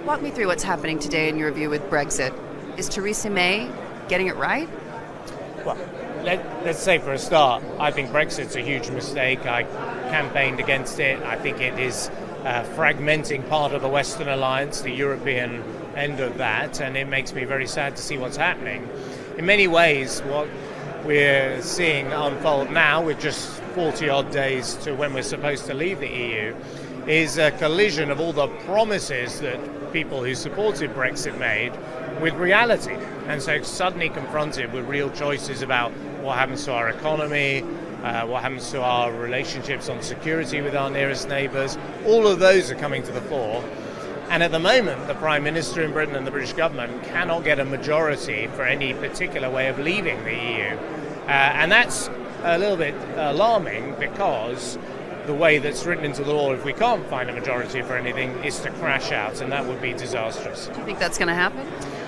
Walk me through what's happening today in your view with Brexit. Is Theresa May getting it right? Well, let's say for a start, I think Brexit's a huge mistake. I campaigned against it. I think it is fragmenting part of the Western alliance, the European end of that, and it makes me very sad to see what's happening. In many ways, what we're seeing unfold now, with just 40-odd days to when we're supposed to leave the EU, is a collision of all the promises that people who supported Brexit made with reality. And so suddenly confronted with real choices about what happens to our economy, what happens to our relationships on security with our nearest neighbours, all of those are coming to the fore. And at the moment, the Prime Minister in Britain and the British government cannot get a majority for any particular way of leaving the EU. And that's a little bit alarming, because the way that's written into the law, if we can't find a majority for anything, is to crash out, and that would be disastrous. Do you think that's going to happen?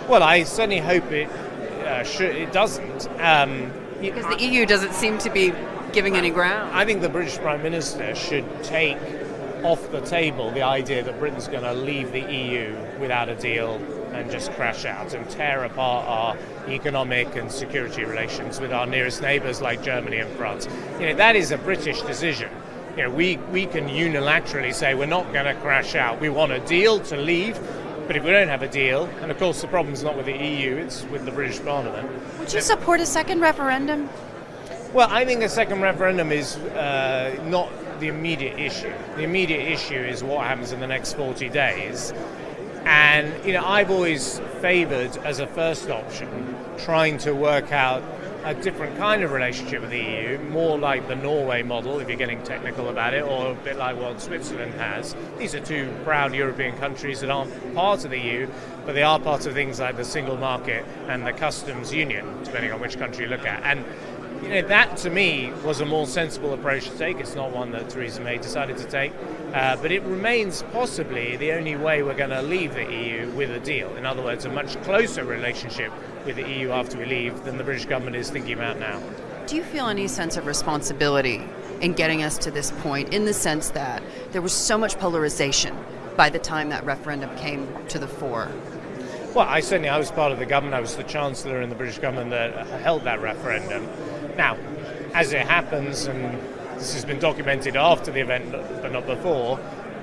Well, I certainly hope it doesn't. Because the EU doesn't seem to be giving any ground. I think the British Prime Minister should take off the table the idea that Britain's going to leave the EU without a deal and just crash out and tear apart our economic and security relations with our nearest neighbours like Germany and France. That is a British decision. We can unilaterally say we're not going to crash out. We want a deal to leave, but if we don't have a deal, and of course the problem's not with the EU, it's with the British Parliament. Would you support a second referendum? Well, I think a second referendum is not the immediate issue. The immediate issue is what happens in the next 40 days. And, I've always favoured, as a first option, trying to work out a different kind of relationship with the EU, more like the Norway model, if you're getting technical about it, or a bit like what Switzerland has. These are two proud European countries that aren't part of the EU, but they are part of things like the single market and the customs union, depending on which country you look at. And that, to me, was a more sensible approach to take. It's not one that Theresa May decided to take, but it remains possibly the only way we're going to leave the EU with a deal. In other words, a much closer relationship with the EU after we leave than the British government is thinking about now. Do you feel any sense of responsibility in getting us to this point, in the sense that there was so much polarization by the time that referendum came to the fore? Well, I was part of the government. I was the Chancellor in the British government that held that referendum. Now, as it happens, and this has been documented after the event but not before,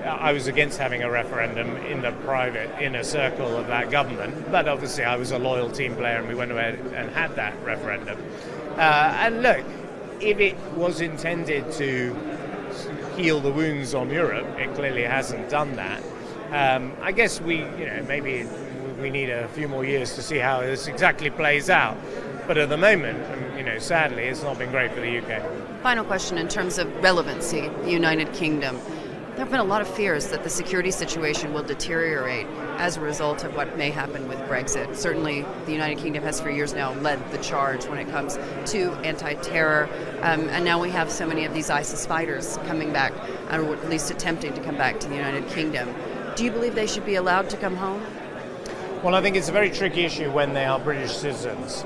I was against having a referendum in the private inner circle of that government, but obviously I was a loyal team player and we went ahead and had that referendum. And look, if it was intended to heal the wounds on Europe, it clearly hasn't done that. I guess maybe we need a few more years to see how this exactly plays out. But at the moment, sadly, it's not been great for the UK. Final question in terms of relevancy, the United Kingdom. There have been a lot of fears that the security situation will deteriorate as a result of what may happen with Brexit. Certainly, the United Kingdom has for years now led the charge when it comes to anti-terror. And now we have so many of these ISIS fighters coming back, or at least attempting to come back to the United Kingdom. Do you believe they should be allowed to come home? Well, I think it's a very tricky issue when they are British citizens.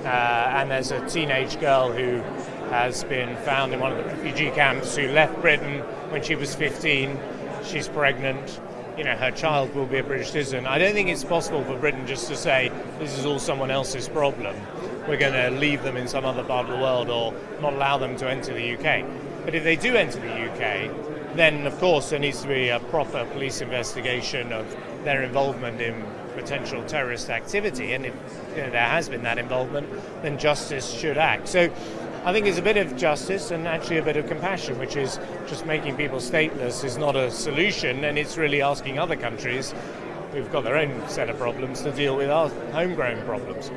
And there's a teenage girl who has been found in one of the refugee camps who left Britain when she was 15. She's pregnant. Her child will be a British citizen. I don't think it's possible for Britain just to say, this is all someone else's problem. We're going to leave them in some other part of the world or not allow them to enter the UK. But if they do enter the UK, then of course there needs to be a proper police investigation of their involvement in potential terrorist activity, and if there has been that involvement, then justice should act. So I think it's a bit of justice and actually a bit of compassion, which is just making people stateless is not a solution, and it's really asking other countries who've got their own set of problems to deal with our homegrown problems.